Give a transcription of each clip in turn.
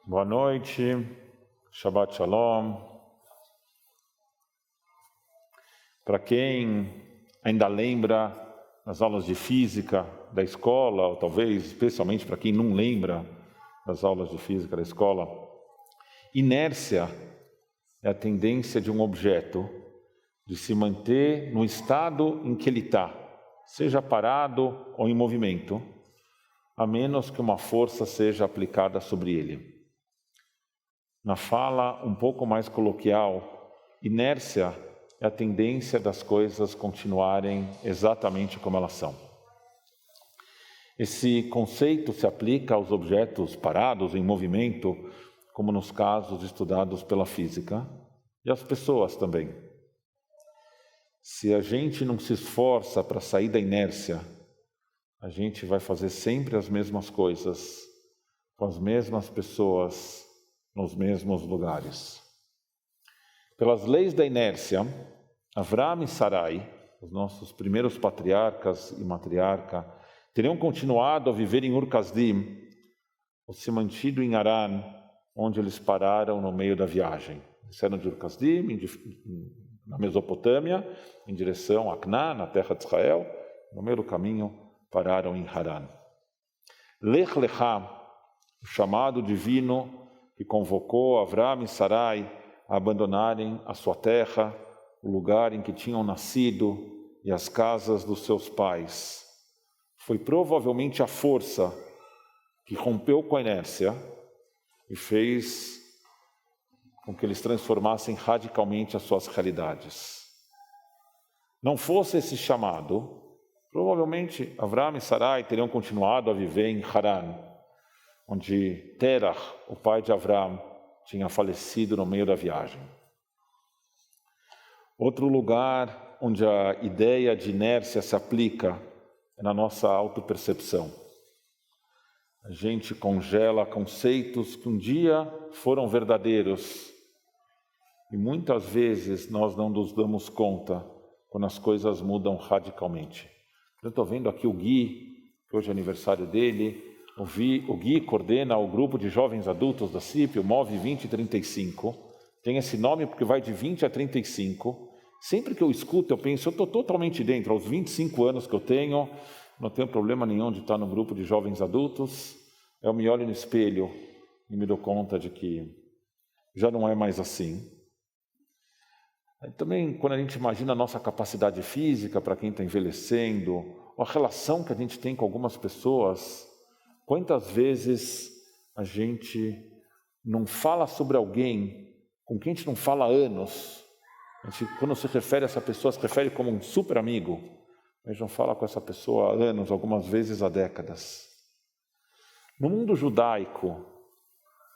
Boa noite, Shabbat Shalom. Para quem ainda lembra das aulas de física da escola, ou talvez especialmente para quem não lembra das aulas de física da escola, inércia é a tendência de um objeto de se manter no estado em que ele está, seja parado ou em movimento, a menos que uma força seja aplicada sobre ele. Na fala um pouco mais coloquial, inércia é a tendência das coisas continuarem exatamente como elas são. Esse conceito se aplica aos objetos parados em movimento, como nos casos estudados pela física, e às pessoas também. Se a gente não se esforça para sair da inércia, a gente vai fazer sempre as mesmas coisas, com as mesmas pessoas, nos mesmos lugares. Pelas leis da inércia, Avram e Sarai, os nossos primeiros patriarcas e matriarca, teriam continuado a viver em Ur-Kasdim, ou se mantido em Haran, onde eles pararam no meio da viagem. Eles saíram de Ur-Kasdim, na Mesopotâmia, em direção a Canaã, na terra de Israel. No meio do caminho, pararam em Haran. Lech Lechá, o chamado divino que convocou Avram e Sarai a abandonarem a sua terra, o lugar em que tinham nascido e as casas dos seus pais. Foi provavelmente a força que rompeu com a inércia e fez com que eles transformassem radicalmente as suas realidades. Não fosse esse chamado, provavelmente Avram e Sarai teriam continuado a viver em Haran, onde Terah, o pai de Avram, tinha falecido no meio da viagem. Outro lugar onde a ideia de inércia se aplica é na nossa autopercepção. A gente congela conceitos que um dia foram verdadeiros e muitas vezes nós não nos damos conta quando as coisas mudam radicalmente. Eu estou vendo aqui o Gui, que hoje é aniversário dele. O Gui coordena o grupo de jovens adultos da CIP, o MOVE 2035. Tem esse nome porque vai de 20 a 35. Sempre que eu escuto, eu penso, eu estou totalmente dentro. Aos 25 anos que eu tenho, não tenho problema nenhum de estar no grupo de jovens adultos. Eu me olho no espelho e me dou conta de que já não é mais assim. Também, quando a gente imagina a nossa capacidade física para quem está envelhecendo, ou a relação que a gente tem com algumas pessoas, quantas vezes a gente não fala sobre alguém com quem a gente não fala há anos? A gente, quando se refere a essa pessoa, se refere como um super amigo. A gente não fala com essa pessoa há anos, algumas vezes há décadas. No mundo judaico,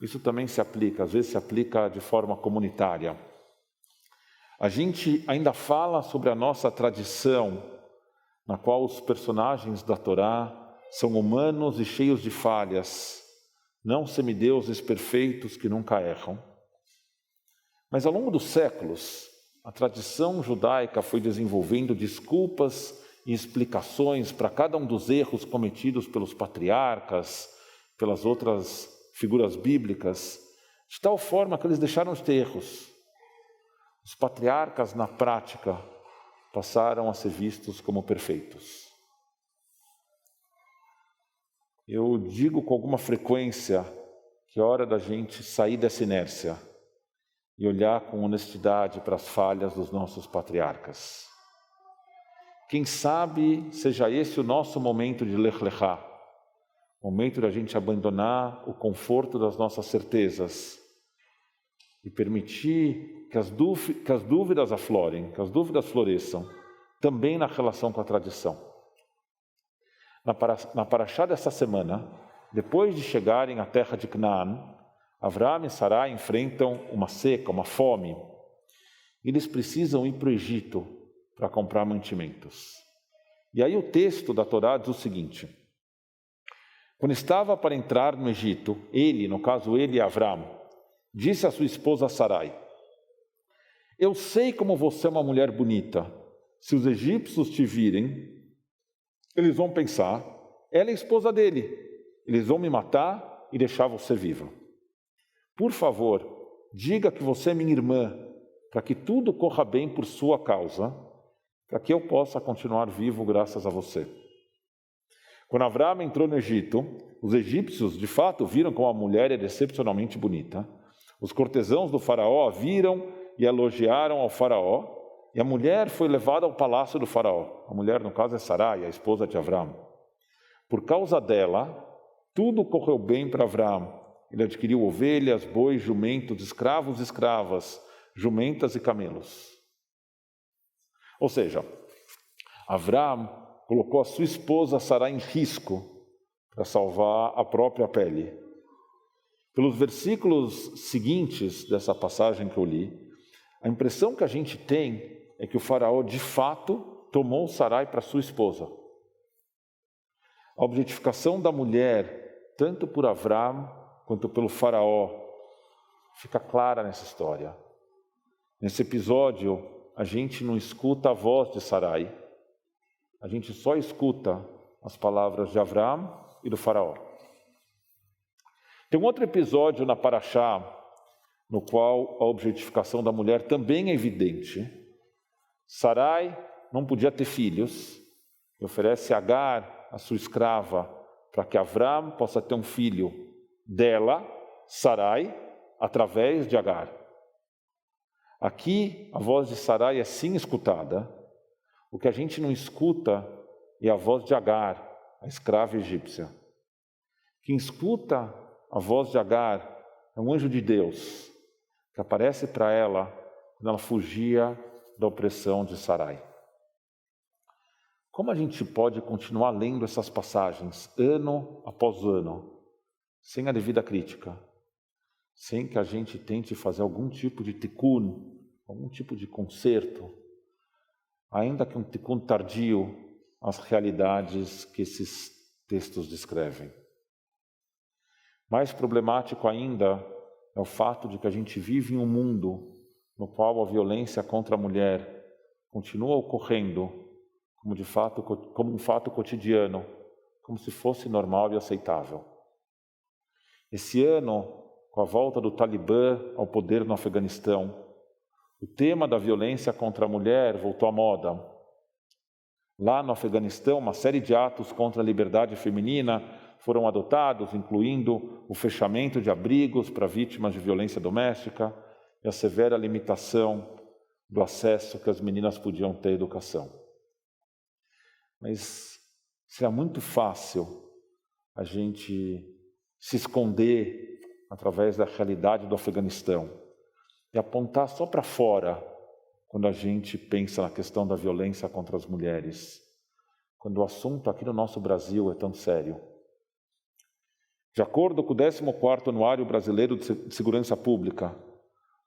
isso também se aplica, às vezes se aplica de forma comunitária. A gente ainda fala sobre a nossa tradição, na qual os personagens da Torá são humanos e cheios de falhas, não semideuses perfeitos que nunca erram. Mas ao longo dos séculos, a tradição judaica foi desenvolvendo desculpas e explicações para cada um dos erros cometidos pelos patriarcas, pelas outras figuras bíblicas, de tal forma que eles deixaram de ter erros. Os patriarcas, na prática, passaram a ser vistos como perfeitos. Eu digo com alguma frequência que é hora da gente sair dessa inércia e olhar com honestidade para as falhas dos nossos patriarcas. Quem sabe seja esse o nosso momento de Lech Lechá, momento da gente abandonar o conforto das nossas certezas e permitir que as dúvidas aflorem, que as dúvidas floresçam, também na relação com a tradição. Na paraxá dessa semana, depois de chegarem à terra de Canaã, Avram e Sarai enfrentam uma seca, uma fome. Eles precisam ir para o Egito para comprar mantimentos. E aí o texto da Torá diz o seguinte: quando estava para entrar no Egito, ele, no caso ele e Avram, disse à sua esposa Sarai: eu sei como você é uma mulher bonita. Se os egípcios te virem, eles vão pensar, ela é a esposa dele. Eles vão me matar e deixar você viva. Por favor, diga que você é minha irmã, para que tudo corra bem por sua causa, para que eu possa continuar vivo graças a você. Quando Avram entrou no Egito, os egípcios, de fato, viram como a mulher era excepcionalmente bonita. Os cortesãos do faraó a viram e elogiaram ao faraó, e a mulher foi levada ao palácio do faraó. A mulher, no caso, é Sarai, a esposa de Avram. Por causa dela, tudo correu bem para Avram. Ele adquiriu ovelhas, bois, jumentos, escravos e escravas, jumentas e camelos. Ou seja, Avram colocou a sua esposa Sarai em risco para salvar a própria pele. Pelos versículos seguintes dessa passagem que eu li, a impressão que a gente tem é que o faraó, de fato, tomou Sarai para sua esposa. A objetificação da mulher, tanto por Avram quanto pelo faraó, fica clara nessa história. Nesse episódio, a gente não escuta a voz de Sarai, a gente só escuta as palavras de Avram e do faraó. Tem um outro episódio na Parashá, no qual a objetificação da mulher também é evidente. Sarai não podia ter filhos e oferece Agar, a sua escrava, para que Avram possa ter um filho dela, Sarai, através de Agar. Aqui a voz de Sarai é sim escutada. O que a gente não escuta é a voz de Agar, a escrava egípcia. Quem escuta a voz de Agar é um anjo de Deus, que aparece para ela quando ela fugia da opressão de Sarai. Como a gente pode continuar lendo essas passagens, ano após ano, sem a devida crítica, sem que a gente tente fazer algum tipo de tikkun, algum tipo de conserto, ainda que um tikkun tardio, às realidades que esses textos descrevem? Mais problemático ainda é o fato de que a gente vive em um mundo no qual a violência contra a mulher continua ocorrendo como um fato cotidiano, como se fosse normal e aceitável. Esse ano, com a volta do Talibã ao poder no Afeganistão, o tema da violência contra a mulher voltou à moda. Lá no Afeganistão, uma série de atos contra a liberdade feminina foram adotados, incluindo o fechamento de abrigos para vítimas de violência doméstica e a severa limitação do acesso que as meninas podiam ter à educação. Mas será muito fácil a gente se esconder através da realidade do Afeganistão e apontar só para fora quando a gente pensa na questão da violência contra as mulheres, quando o assunto aqui no nosso Brasil é tão sério. De acordo com o 14º Anuário Brasileiro de Segurança Pública,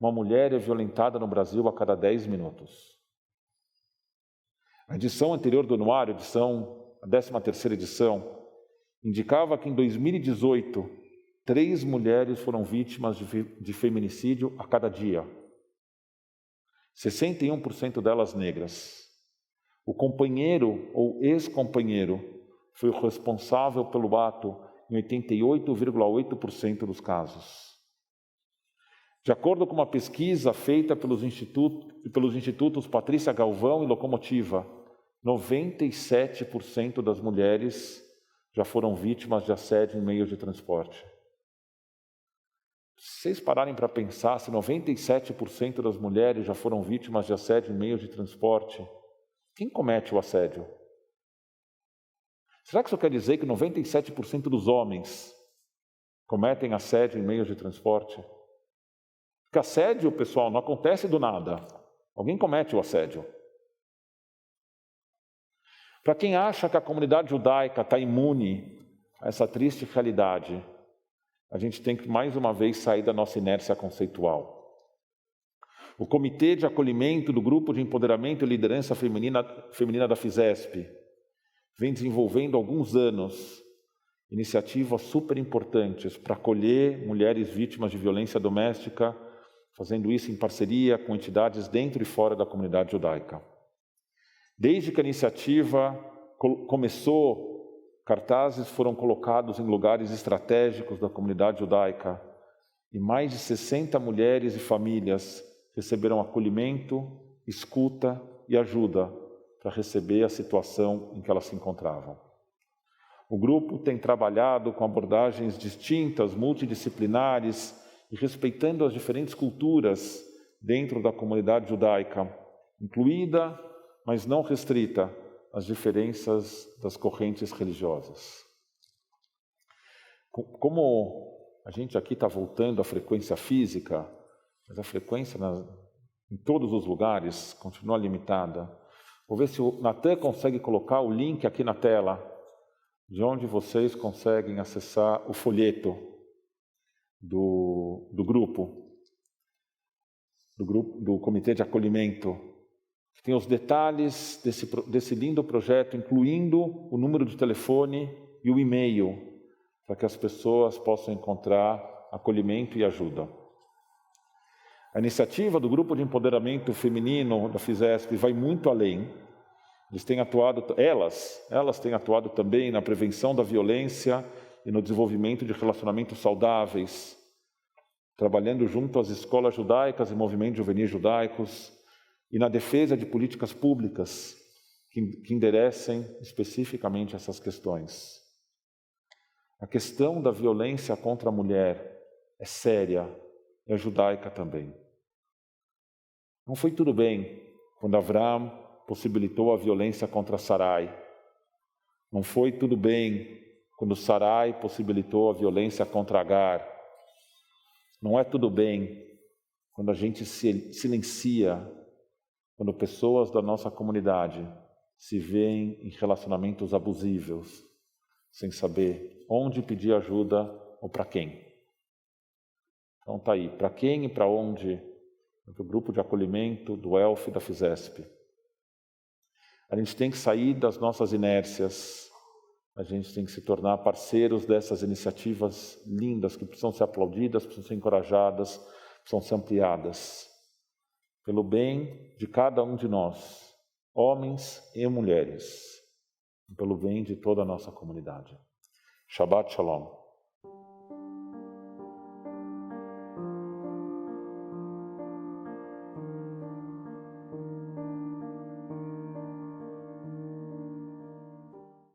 uma mulher é violentada no Brasil a cada 10 minutos. A edição anterior do anuário, a 13ª edição, indicava que em 2018, 3 mulheres foram vítimas de feminicídio a cada dia. 61% delas negras. O companheiro ou ex-companheiro foi o responsável pelo ato em 88,8% dos casos. De acordo com uma pesquisa feita pelos institutos Patrícia Galvão e Locomotiva, 97% das mulheres já foram vítimas de assédio em meios de transporte. Se vocês pararem para pensar, se 97% das mulheres já foram vítimas de assédio em meios de transporte, quem comete o assédio? Será que isso quer dizer que 97% dos homens cometem assédio em meios de transporte? Porque assédio, pessoal, não acontece do nada. Alguém comete o assédio. Para quem acha que a comunidade judaica está imune a essa triste realidade, a gente tem que, mais uma vez, sair da nossa inércia conceitual. O Comitê de Acolhimento do Grupo de Empoderamento e Liderança Feminina da FISESP vem desenvolvendo há alguns anos iniciativas super importantes para acolher mulheres vítimas de violência doméstica, fazendo isso em parceria com entidades dentro e fora da comunidade judaica. Desde que a iniciativa começou, cartazes foram colocados em lugares estratégicos da comunidade judaica, e mais de 60 mulheres e famílias receberam acolhimento, escuta e ajuda para receber a situação em que elas se encontravam. O grupo tem trabalhado com abordagens distintas, multidisciplinares e respeitando as diferentes culturas dentro da comunidade judaica, incluída, mas não restrita, às diferenças das correntes religiosas. Como a gente aqui está voltando à frequência física, mas a frequência em todos os lugares continua limitada. Vou ver se o Natan consegue colocar o link aqui na tela, de onde vocês conseguem acessar o folheto do grupo, do Comitê de Acolhimento, que tem os detalhes desse lindo projeto, incluindo o número de telefone e o e-mail, para que as pessoas possam encontrar acolhimento e ajuda. A iniciativa do Grupo de Empoderamento Feminino da FISESP vai muito além. Elas têm atuado também na prevenção da violência e no desenvolvimento de relacionamentos saudáveis, trabalhando junto às escolas judaicas e movimentos juvenis judaicos e na defesa de políticas públicas que enderecem especificamente essas questões. A questão da violência contra a mulher é séria, é judaica também. Não foi tudo bem quando Avram possibilitou a violência contra Sarai. Não foi tudo bem quando Sarai possibilitou a violência contra Agar. Não é tudo bem quando a gente se silencia, quando pessoas da nossa comunidade se veem em relacionamentos abusivos, sem saber onde pedir ajuda ou para quem. Então está aí, para quem e para onde? Do grupo de acolhimento, do ELF e da FISESP. A gente tem que sair das nossas inércias, a gente tem que se tornar parceiros dessas iniciativas lindas que precisam ser aplaudidas, precisam ser encorajadas, precisam ser ampliadas, pelo bem de cada um de nós, homens e mulheres, pelo bem de toda a nossa comunidade. Shabbat Shalom.